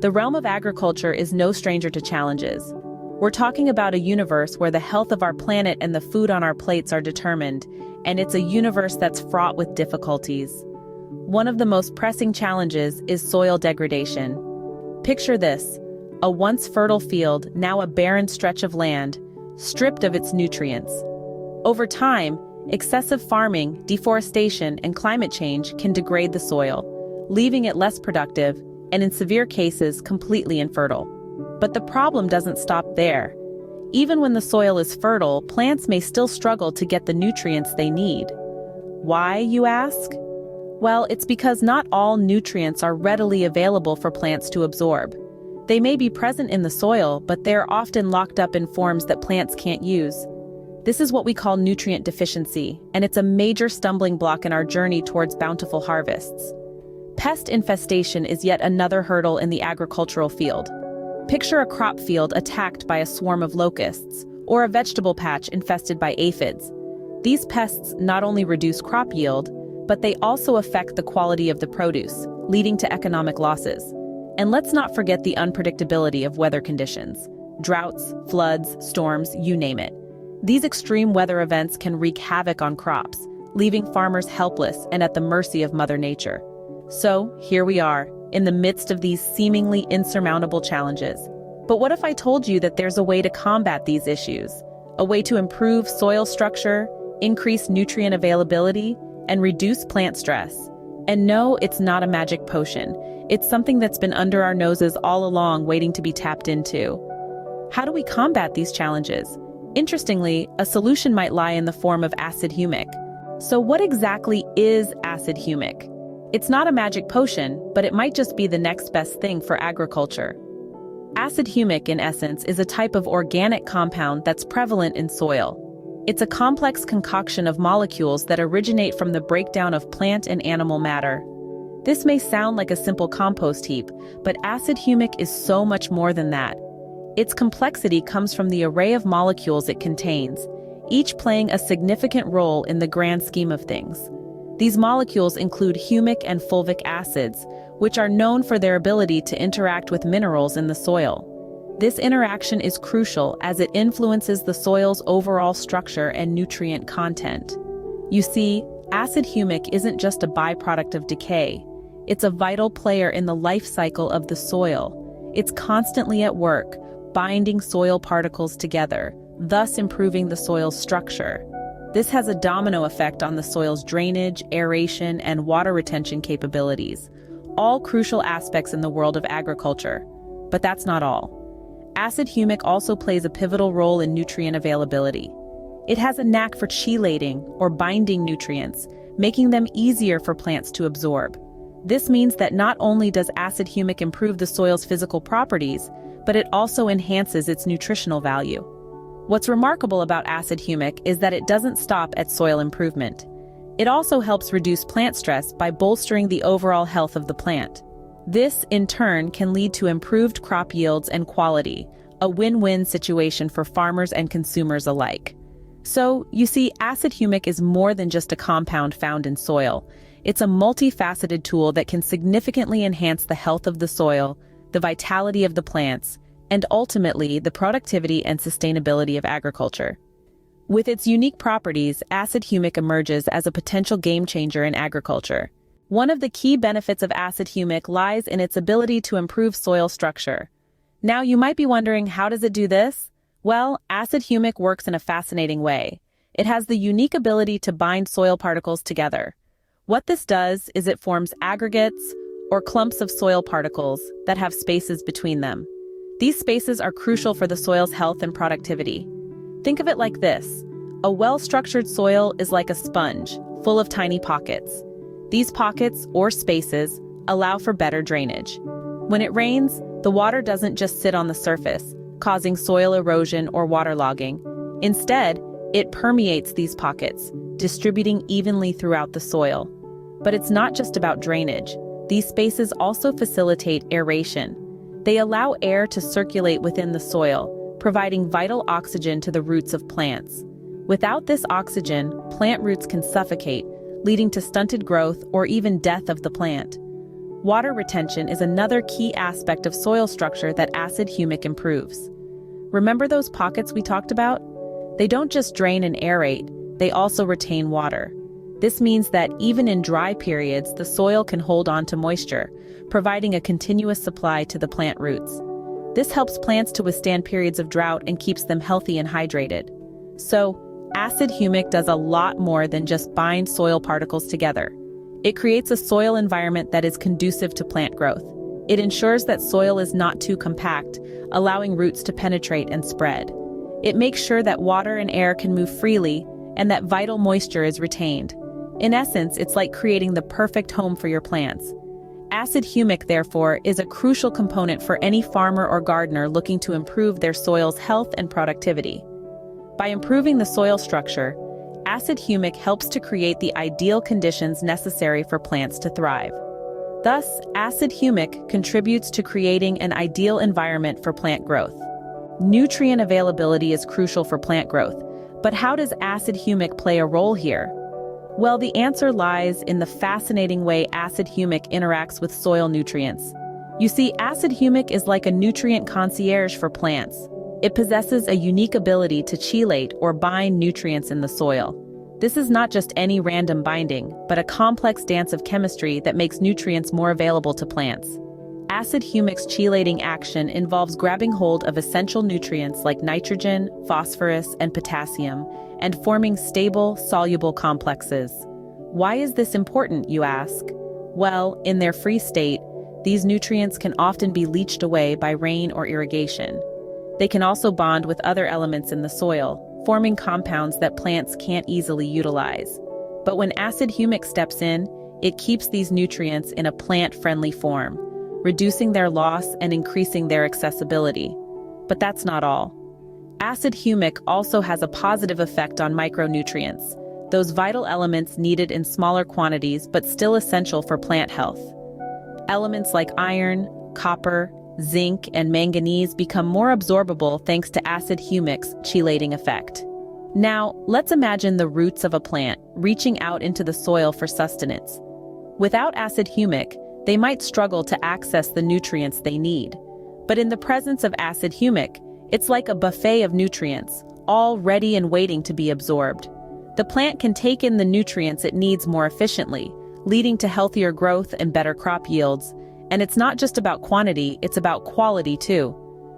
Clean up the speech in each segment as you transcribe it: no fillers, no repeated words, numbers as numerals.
The realm of agriculture is no stranger to challenges. We're talking about a universe where the health of our planet and the food on our plates are determined, and it's a universe that's fraught with difficulties. One of the most pressing challenges is soil degradation. Picture this: a once fertile field, now a barren stretch of land, stripped of its nutrients. Over time, excessive farming, deforestation, and climate change can degrade the soil, leaving it less productive, and in severe cases, completely infertile. But the problem doesn't stop there. Even when the soil is fertile, plants may still struggle to get the nutrients they need. Why, you ask? Well, it's because not all nutrients are readily available for plants to absorb. They may be present in the soil, but they're often locked up in forms that plants can't use. This is what we call nutrient deficiency, and it's a major stumbling block in our journey towards bountiful harvests. Pest infestation is yet another hurdle in the agricultural field. Picture a crop field attacked by a swarm of locusts, or a vegetable patch infested by aphids. These pests not only reduce crop yield, but they also affect the quality of the produce, leading to economic losses. And let's not forget the unpredictability of weather conditions. Droughts, floods, storms, you name it. These extreme weather events can wreak havoc on crops, leaving farmers helpless and at the mercy of Mother Nature. So, here we are, in the midst of these seemingly insurmountable challenges. But what if I told you that there's a way to combat these issues? A way to improve soil structure, increase nutrient availability, and reduce plant stress? And no, it's not a magic potion. It's something that's been under our noses all along, waiting to be tapped into. How do we combat these challenges? Interestingly, a solution might lie in the form of acid humic. So what exactly is acid humic? It's not a magic potion, but it might just be the next best thing for agriculture. Acid humic, in essence, is a type of organic compound that's prevalent in soil. It's a complex concoction of molecules that originate from the breakdown of plant and animal matter. This may sound like a simple compost heap, but acid humic is so much more than that. Its complexity comes from the array of molecules it contains, each playing a significant role in the grand scheme of things. These molecules include humic and fulvic acids, which are known for their ability to interact with minerals in the soil. This interaction is crucial as it influences the soil's overall structure and nutrient content. You see, acid humic isn't just a byproduct of decay. It's a vital player in the life cycle of the soil. It's constantly at work, binding soil particles together, thus improving the soil's structure. This has a domino effect on the soil's drainage, aeration, and water retention capabilities, all crucial aspects in the world of agriculture. But that's not all. Acid humic also plays a pivotal role in nutrient availability. It has a knack for chelating, or binding nutrients, making them easier for plants to absorb. This means that not only does acid humic improve the soil's physical properties, but it also enhances its nutritional value. What's remarkable about acid humic is that it doesn't stop at soil improvement. It also helps reduce plant stress by bolstering the overall health of the plant. This, in turn, can lead to improved crop yields and quality, a win-win situation for farmers and consumers alike. So, you see, acid humic is more than just a compound found in soil. It's a multifaceted tool that can significantly enhance the health of the soil, the vitality of the plants, and ultimately the productivity and sustainability of agriculture. With its unique properties, acid humic emerges as a potential game-changer in agriculture. One of the key benefits of acid humic lies in its ability to improve soil structure. Now, you might be wondering, how does it do this? Well, acid humic works in a fascinating way. It has the unique ability to bind soil particles together. What this does is it forms aggregates, or clumps of soil particles, that have spaces between them. These spaces are crucial for the soil's health and productivity. Think of it like this: a well-structured soil is like a sponge, full of tiny pockets. These pockets, or spaces, allow for better drainage. When it rains, the water doesn't just sit on the surface, causing soil erosion or waterlogging. Instead, it permeates these pockets, distributing evenly throughout the soil. But it's not just about drainage. These spaces also facilitate aeration. They allow air to circulate within the soil, providing vital oxygen to the roots of plants. Without this oxygen, plant roots can suffocate, leading to stunted growth or even death of the plant. Water retention is another key aspect of soil structure that acid humic improves. Remember those pockets we talked about? They don't just drain and aerate, they also retain water. This means that even in dry periods, the soil can hold on to moisture, providing a continuous supply to the plant roots. This helps plants to withstand periods of drought and keeps them healthy and hydrated. So, acid humic does a lot more than just bind soil particles together. It creates a soil environment that is conducive to plant growth. It ensures that soil is not too compact, allowing roots to penetrate and spread. It makes sure that water and air can move freely and that vital moisture is retained. In essence, it's like creating the perfect home for your plants. Acid humic, therefore, is a crucial component for any farmer or gardener looking to improve their soil's health and productivity. By improving the soil structure, acid humic helps to create the ideal conditions necessary for plants to thrive. Thus, acid humic contributes to creating an ideal environment for plant growth. Nutrient availability is crucial for plant growth, but how does acid humic play a role here? Well, the answer lies in the fascinating way acid humic interacts with soil nutrients. You see, acid humic is like a nutrient concierge for plants. It possesses a unique ability to chelate or bind nutrients in the soil. This is not just any random binding, but a complex dance of chemistry that makes nutrients more available to plants. Acid humic's chelating action involves grabbing hold of essential nutrients like nitrogen, phosphorus, and potassium, and forming stable, soluble complexes. Why is this important, you ask? Well, in their free state, these nutrients can often be leached away by rain or irrigation. They can also bond with other elements in the soil, forming compounds that plants can't easily utilize. But when acid humic steps in, it keeps these nutrients in a plant-friendly form, reducing their loss and increasing their accessibility. But that's not all. Acid humic also has a positive effect on micronutrients, those vital elements needed in smaller quantities but still essential for plant health. Elements like iron, copper, zinc, and manganese become more absorbable thanks to acid humic's chelating effect. Now, let's imagine the roots of a plant reaching out into the soil for sustenance. Without acid humic, they might struggle to access the nutrients they need. But in the presence of acid humic, it's like a buffet of nutrients, all ready and waiting to be absorbed. The plant can take in the nutrients it needs more efficiently, leading to healthier growth and better crop yields. And it's not just about quantity, it's about quality too.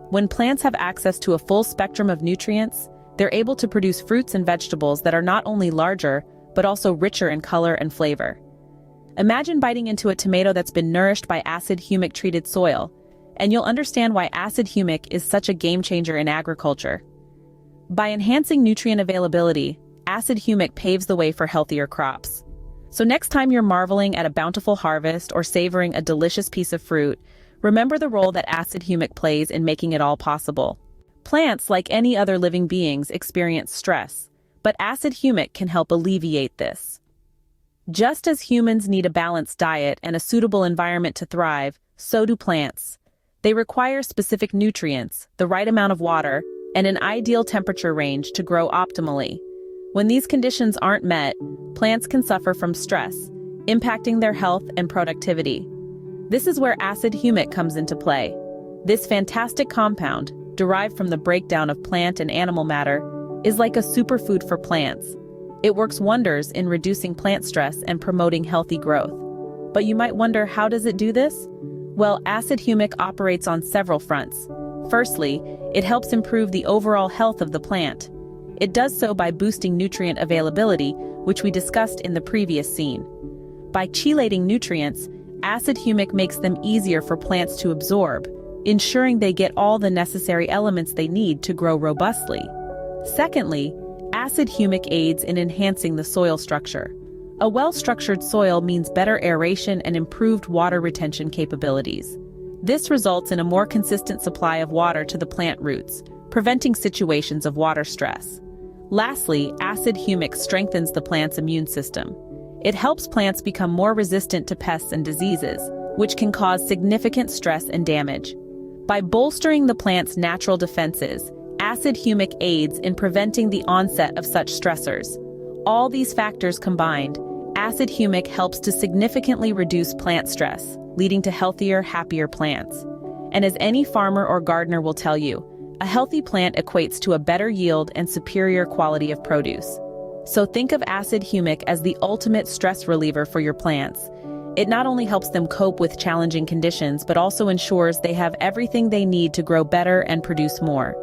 When plants have access to a full spectrum of nutrients, they're able to produce fruits and vegetables that are not only larger, but also richer in color and flavor. Imagine biting into a tomato that's been nourished by acid humic treated soil, and you'll understand why acid humic is such a game changer in agriculture. By enhancing nutrient availability, acid humic paves the way for healthier crops. So next time you're marveling at a bountiful harvest or savoring a delicious piece of fruit, remember the role that acid humic plays in making it all possible. Plants, like any other living beings, experience stress, but acid humic can help alleviate this. Just as humans need a balanced diet and a suitable environment to thrive, so do plants. They require specific nutrients, the right amount of water, and an ideal temperature range to grow optimally. When these conditions aren't met, plants can suffer from stress, impacting their health and productivity. This is where acid humic comes into play. This fantastic compound, derived from the breakdown of plant and animal matter, is like a superfood for plants. It works wonders in reducing plant stress and promoting healthy growth. But you might wonder, how does it do this? Well, acid humic operates on several fronts. Firstly, it helps improve the overall health of the plant. It does so by boosting nutrient availability, which we discussed in the previous scene. By chelating nutrients, acid humic makes them easier for plants to absorb, ensuring they get all the necessary elements they need to grow robustly. Secondly, acid humic aids in enhancing the soil structure. A well-structured soil means better aeration and improved water retention capabilities. This results in a more consistent supply of water to the plant roots, preventing situations of water stress. Lastly, acid humic strengthens the plant's immune system. It helps plants become more resistant to pests and diseases, which can cause significant stress and damage. By bolstering the plant's natural defenses, acid humic aids in preventing the onset of such stressors. All these factors combined, acid humic helps to significantly reduce plant stress, leading to healthier, happier plants. And as any farmer or gardener will tell you, a healthy plant equates to a better yield and superior quality of produce. So think of acid humic as the ultimate stress reliever for your plants. It not only helps them cope with challenging conditions, but also ensures they have everything they need to grow better and produce more.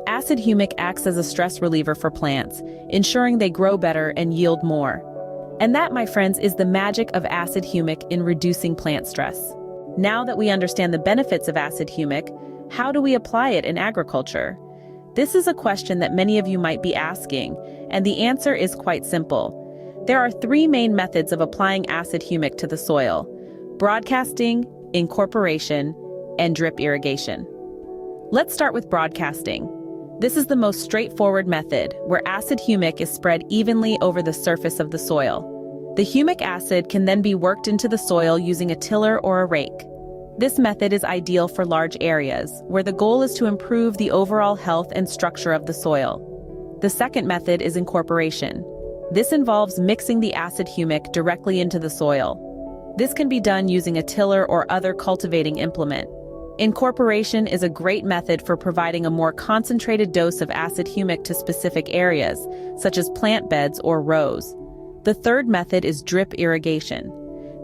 Acid humic acts as a stress reliever for plants, ensuring they grow better and yield more. And that, my friends, is the magic of acid humic in reducing plant stress. Now that we understand the benefits of acid humic, how do we apply it in agriculture? This is a question that many of you might be asking, and the answer is quite simple. There are three main methods of applying acid humic to the soil: broadcasting, incorporation, and drip irrigation. Let's start with broadcasting. This is the most straightforward method, where acid humic is spread evenly over the surface of the soil. The humic acid can then be worked into the soil using a tiller or a rake. This method is ideal for large areas, where the goal is to improve the overall health and structure of the soil. The second method is incorporation. This involves mixing the acid humic directly into the soil. This can be done using a tiller or other cultivating implement. Incorporation is a great method for providing a more concentrated dose of acid humic to specific areas, such as plant beds or rows. The third method is drip irrigation.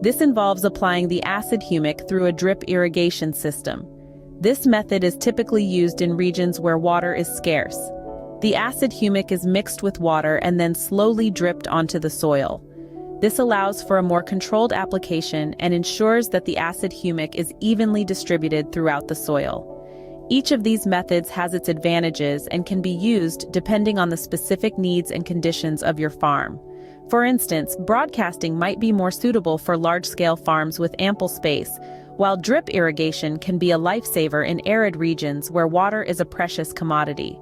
This involves applying the acid humic through a drip irrigation system. This method is typically used in regions where water is scarce. The acid humic is mixed with water and then slowly dripped onto the soil. This allows for a more controlled application and ensures that the acid humic is evenly distributed throughout the soil. Each of these methods has its advantages and can be used depending on the specific needs and conditions of your farm. For instance, broadcasting might be more suitable for large-scale farms with ample space, while drip irrigation can be a lifesaver in arid regions where water is a precious commodity.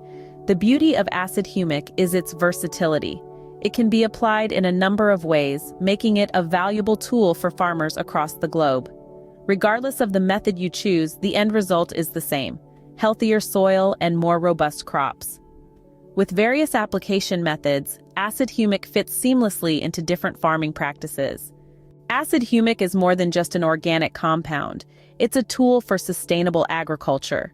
The beauty of acid humic is its versatility. It can be applied in a number of ways, making it a valuable tool for farmers across the globe. Regardless of the method you choose, the end result is the same: healthier soil and more robust crops. With various application methods, acid humic fits seamlessly into different farming practices. Acid humic is more than just an organic compound. It's a tool for sustainable agriculture.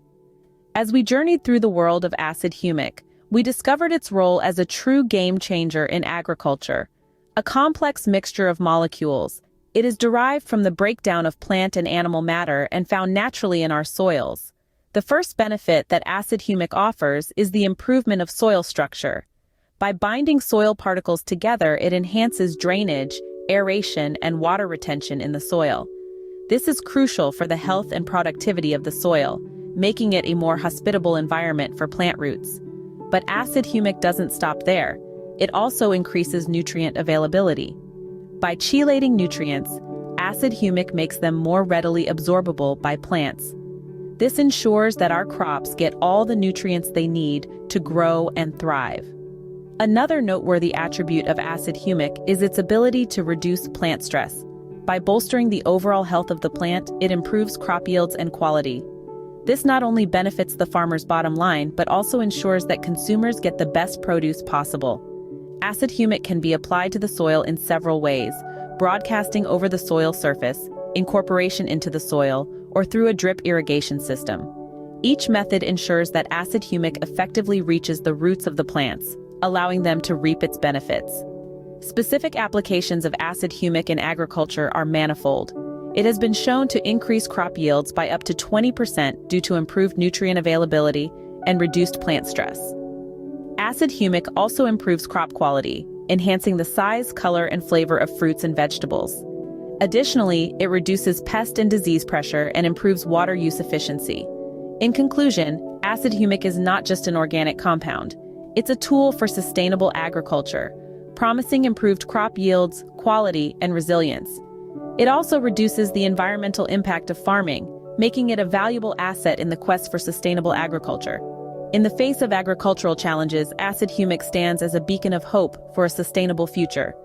As we journeyed through the world of acid humic, we discovered its role as a true game changer in agriculture. A complex mixture of molecules, it is derived from the breakdown of plant and animal matter and found naturally in our soils. The first benefit that acid humic offers is the improvement of soil structure. By binding soil particles together, it enhances drainage, aeration, and water retention in the soil. This is crucial for the health and productivity of the soil, making it a more hospitable environment for plant roots. But acid humic doesn't stop there. It also increases nutrient availability. By chelating nutrients, acid humic makes them more readily absorbable by plants. This ensures that our crops get all the nutrients they need to grow and thrive. Another noteworthy attribute of acid humic is its ability to reduce plant stress. By bolstering the overall health of the plant, it improves crop yields and quality. This not only benefits the farmer's bottom line, but also ensures that consumers get the best produce possible. Acid humic can be applied to the soil in several ways: broadcasting over the soil surface, incorporation into the soil, or through a drip irrigation system. Each method ensures that acid humic effectively reaches the roots of the plants, allowing them to reap its benefits. Specific applications of acid humic in agriculture are manifold. It has been shown to increase crop yields by up to 20% due to improved nutrient availability and reduced plant stress. Acid humic also improves crop quality, enhancing the size, color, and flavor of fruits and vegetables. Additionally, it reduces pest and disease pressure and improves water use efficiency. In conclusion, acid humic is not just an organic compound. It's a tool for sustainable agriculture, promising improved crop yields, quality, and resilience. It also reduces the environmental impact of farming, making it a valuable asset in the quest for sustainable agriculture. In the face of agricultural challenges, acid humic stands as a beacon of hope for a sustainable future.